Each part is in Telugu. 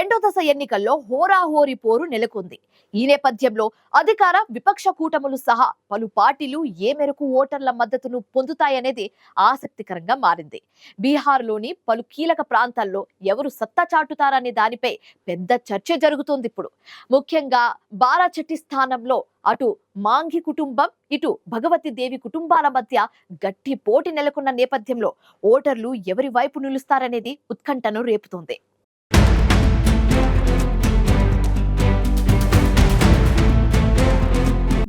రెండో దశ ఎన్నికల్లో హోరాహోరీ పోరు నెలకొంది. ఈ నేపథ్యంలో అధికార విపక్ష కూటములు సహా పలు పార్టీలు ఏ మేరకు ఓటర్ల మద్దతును పొందుతాయనేది ఆసక్తికరంగా మారింది. బీహార్లోని పలు కీలక ప్రాంతాల్లో ఎవరు సత్తా చాటుతారనే దానిపై పెద్ద చర్చ జరుగుతోంది ఇప్పుడు. ముఖ్యంగా బారాచట్టి స్థానంలో అటు మాంఘి కుటుంబం, ఇటు భగవతి దేవి కుటుంబాల మధ్య గట్టి పోటీ నెలకొన్న నేపథ్యంలో ఓటర్లు ఎవరి వైపు నిలుస్తారనేది ఉత్కంఠను రేపుతోంది.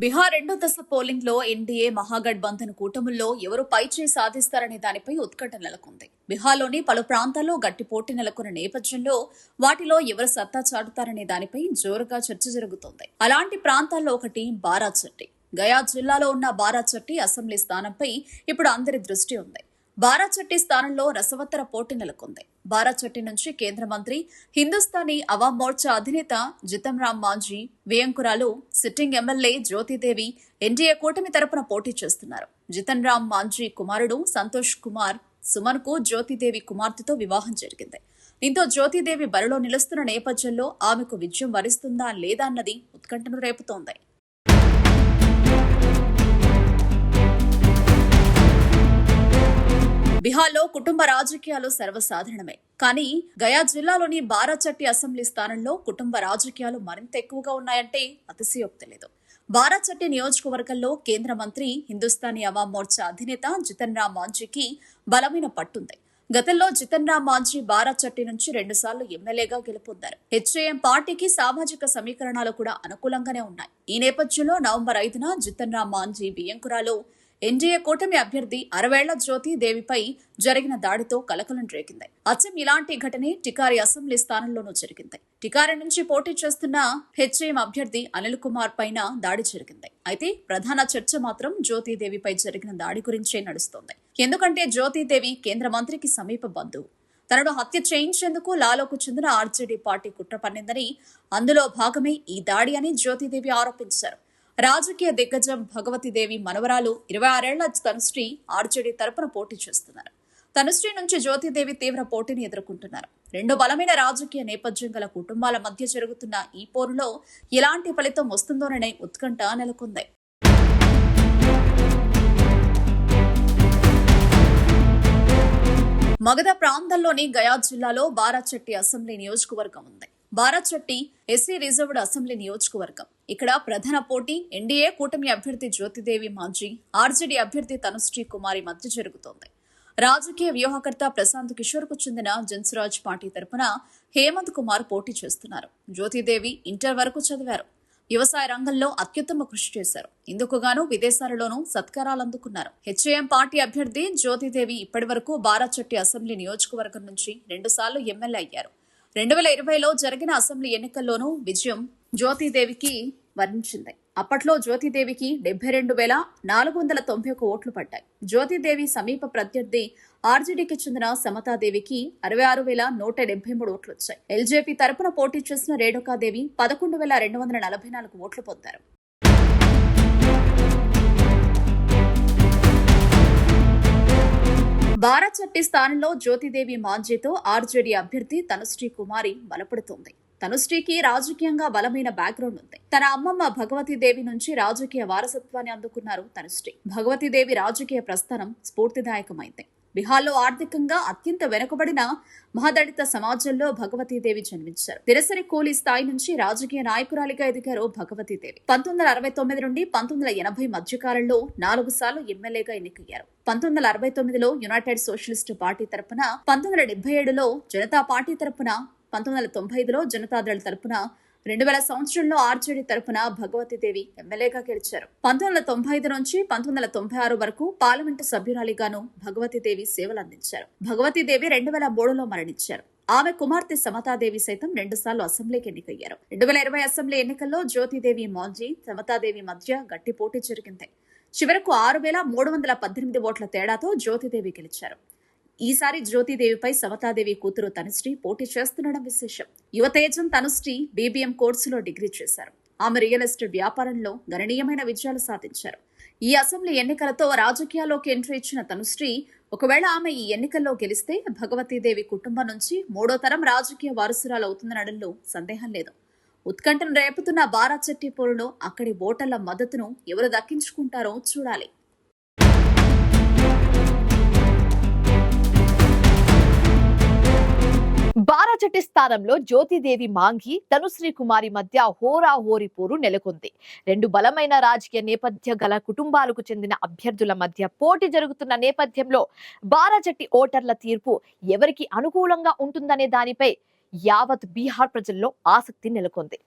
బీహార్ రెండో దశ పోలింగ్ లో ఎన్డీఏ మహాగఠబంధన్ కూటముల్లో ఎవరు పైచేయి సాధిస్తారనే దానిపై ఉత్కంఠ నెలకొంది. బీహార్లోని పలు ప్రాంతాల్లో గట్టి పోటీ నెలకొన్న నేపథ్యంలో వాటిలో ఎవరు సత్తా చాటుతారనే దానిపై జోరుగా చర్చ జరుగుతోంది. అలాంటి ప్రాంతాల్లో ఒకటి బారాచట్టి. గయా జిల్లాలో ఉన్న బారాచట్టి అసెంబ్లీ స్థానంపై ఇప్పుడు అందరి దృష్టి ఉంది. బారాచట్టి స్థానంలో రసవత్తర పోటీ నెలకొంది. బారాచట్టి నుంచి కేంద్ర మంత్రి, హిందుస్థానీ అవామ్ మోర్చా అధినేత జితన్ రామ్ మాంఝీ, వియంకురాలు సిట్టింగ్ ఎమ్మెల్యే జ్యోతిదేవి ఎన్డీఏ కూటమి తరపున పోటీ చేస్తున్నారు. జితన్ రామ్ మాంఝీ కుమారుడు సంతోష్ కుమార్ సుమన్ కు జ్యోతిదేవి కుమార్తెతో వివాహం జరిగింది. దీంతో జ్యోతిదేవి బరిలో నిలుస్తున్న నేపథ్యంలో ఆమెకు విజయం వరిస్తుందా లేదా అన్నది ఉత్కంఠను రేపుతోంది. బీహార్లో కుటుంబ రాజకీయాలు సర్వసాధారణమే. కానీ గయా జిల్లాలోని బారాచట్టి అసెంబ్లీ స్థానంలో కుటుంబ రాజకీయాలు మరింత ఎక్కువగా ఉన్నాయంటే అతిశయోక్తి లేదు. బారాచట్టి నియోజకవర్గంలో కేంద్ర మంత్రి, హిందుస్థానీ అవామ్ మోర్చా అధినేత జితన్ రామ్ మాంఝీకి బలమైన పట్టుంది. గతంలో జితన్ రామ్ మాంఝీ బారాచట్టి నుంచి 2 సార్లు ఎమ్మెల్యేగా గెలుపొందారు. హెచ్ఏఎం పార్టీకి సామాజిక సమీకరణాలు కూడా అనుకూలంగానే ఉన్నాయి. ఈ నేపథ్యంలో నవంబర్ 5న జితన్ రామ్ మాంఝీ బియ్యంకురాలో ఎన్డీఏ కూటమి అభ్యర్థి 60 ఏళ్ల జ్యోతిదేవిపై జరిగిన దాడితో కలకలం రేగింది. అచ్చం ఇలాంటి ఘటనే టికారి అసెంబ్లీ స్థానంలోనూ జరిగింది. టికారి నుంచి పోటీ చేస్తున్న హెచ్ఏఎం అభ్యర్థి అనిల్ కుమార్ పైన దాడి జరిగింది. అయితే ప్రధాన చర్చ మాత్రం జ్యోతిదేవిపై జరిగిన దాడి గురించే నడుస్తోంది. ఎందుకంటే జ్యోతిదేవి కేంద్ర మంత్రికి సమీప బంధువు. తనను హత్య చేయించేందుకు లాలోకు చెందిన ఆర్జేడీ పార్టీ కుట్ర పన్నిందని, అందులో భాగమే ఈ దాడి అని జ్యోతిదేవి ఆరోపించారు. రాజకీయ దిగ్గజం భగవతిదేవి మనవరాలు 26 ఏళ్ల తనుశ్రీ ఆర్జేడీ తరపున పోటీ చేస్తున్నారు. తనుశ్రీ నుంచి జ్యోతిదేవి తీవ్ర పోటీని ఎదుర్కొంటున్నారు. 2 బలమైన రాజకీయ నేపథ్యం గల కుటుంబాల మధ్య జరుగుతున్న ఈ పోరులో ఎలాంటి ఫలితం వస్తుందోననే ఉత్కంఠ నెలకొంది. మగధ ప్రాంతంలోని గయా జిల్లాలో బారాచట్టి అసెంబ్లీ నియోజకవర్గం ఉంది. బారాచట్టి ఎస్సీ రిజర్వ్డ్ అసెంబ్లీ నియోజకవర్గం. ఇక్కడ ప్రధాన పోటీ ఎన్డీఏ కూటమి అభ్యర్థి జ్యోతిదేవి మాంఝీ, ఆర్జేడీ అభ్యర్థి తనుశ్రీ కుమారి మధ్య జరుగుతోంది. రాజకీయ వ్యూహకర్త ప్రశాంత్ కిషోర్ కు చెందిన జన్స్రాజ్ పార్టీ తరపున హేమంత్ కుమార్ పోటీ చేస్తున్నారు. జ్యోతిదేవి ఇంటర్ వరకు చదివారు. వ్యవసాయ రంగంలో అత్యుత్తమ కృషి చేశారు. ఇందుకుగాను విదేశాలలోనూ సత్కారాలు అందుకున్నారు. హెచ్ఏఎం పార్టీ అభ్యర్థి జ్యోతిదేవి ఇప్పటి వరకు బారాచట్టి అసెంబ్లీ నియోజకవర్గం నుంచి 2 సార్లు ఎమ్మెల్యే అయ్యారు. 2020లో జరిగిన అసెంబ్లీ ఎన్నికల్లోనూ విజయం జ్యోతిదేవికి వర్ణించింది. అప్పట్లో జ్యోతిదేవికి 72,491 ఓట్లు పడ్డాయి. జ్యోతిదేవి సమీప ప్రత్యర్థి ఆర్జేడీకి చెందిన సమతాదేవికి 66,173 ఓట్లు వచ్చాయి. ఎల్జేపీ తరపున పోటీ చేసిన రేణుకాదేవి 11,244 ఓట్లు పొందారు. బారాచట్టి స్థానంలో జ్యోతిదేవి మాంఝీతో ఆర్జేడీ అభ్యర్థి తనుశ్రీ కుమారి బలపడుతోంది. తనుశ్రీకి రాజకీయంగా బలమైన బ్యాక్గ్రౌండ్ ఉంది. తన అమ్మమ్మ భగవతిదేవి నుంచి రాజకీయ వారసత్వాన్ని అందుకున్నారు తనుశ్రీ. భగవతిదేవి రాజకీయ ప్రస్థానం స్ఫూర్తిదాయకమైంది. బీహార్లో ఆర్థికంగా అత్యంత వెనుకబడిన మహదళిత సమాజంలో భగవతీదేవి జన్మించారు. దినసరి కూలీ స్థాయి నుంచి రాజకీయ నాయకురాలిగా ఎదిగారు భగవతీదేవి. 1969 నుండి 1980 మధ్యకాలంలో 4 సార్లు ఎమ్మెల్యేగా ఎన్నికయ్యారు. 1969లో యునైటెడ్ సోషలిస్టు పార్టీ తరపున, 1977లో జనతా పార్టీ తరపున, 1995లో జనతాదళ్ తరపున, 2000 సంవత్సరంలో ఆర్జేడీ తరపున భగవతీదేవి ఎమ్మెల్యేగా గెలిచారు. 1995 నుంచి 1996 వరకు పార్లమెంటు సభ్యురాలిగాను భగవతీదేవి సేవలందించారు. భగవతీదేవి 2003లో మరణించారు. ఆమె కుమార్తె సమతాదేవి సైతం 2 సార్లు అసెంబ్లీకి ఎన్నికయ్యారు. 2020 అసెంబ్లీ ఎన్నికల్లో జ్యోతిదేవి మాంఝీ, సమతాదేవి మధ్య గట్టి పోటీ జరిగింది. చివరకు 6,318 ఓట్ల తేడాతో జ్యోతిదేవి గెలిచారు. ఈసారి జ్యోతిదేవిపై సమతాదేవి కూతురు తనుశ్రీ పోటీ చేస్తుండడం విశేషం. యువతేజం తనుశ్రీ బీబీఎం కోర్సులో డిగ్రీ చేశారు. ఆమె రియల్ ఎస్టేట్ వ్యాపారంలో గణనీయమైన విజయాలు సాధించారు. ఈ అసెంబ్లీ ఎన్నికలతో రాజకీయాల్లోకి ఎంట్రీ ఇచ్చిన తనుశ్రీ ఒకవేళ ఆమె ఈ ఎన్నికల్లో గెలిస్తే భగవతీదేవి కుటుంబం నుంచి మూడో తరం రాజకీయ వారసురాలు అవుతుందనడంలో సందేహం లేదు. ఉత్కంఠను రేపుతున్న బారాచట్టి పోరులో అక్కడి ఓటర్ల మద్దతును ఎవరు దక్కించుకుంటారో చూడాలి. బారాచట్టి స్థానంలో జ్యోతిదేవి మాంఘి, తనుశ్రీ కుమారి మధ్య హోరాహోరీ పోరు నెలకొంది. రెండు బలమైన రాజకీయ నేపథ్య గల కుటుంబాలకు చెందిన అభ్యర్థుల మధ్య పోటీ జరుగుతున్న నేపథ్యంలో బారాచట్టి ఓటర్ల తీర్పు ఎవరికి అనుకూలంగా ఉంటుందనే దానిపై యావత్ బీహార్ ప్రజల్లో ఆసక్తి నెలకొంది.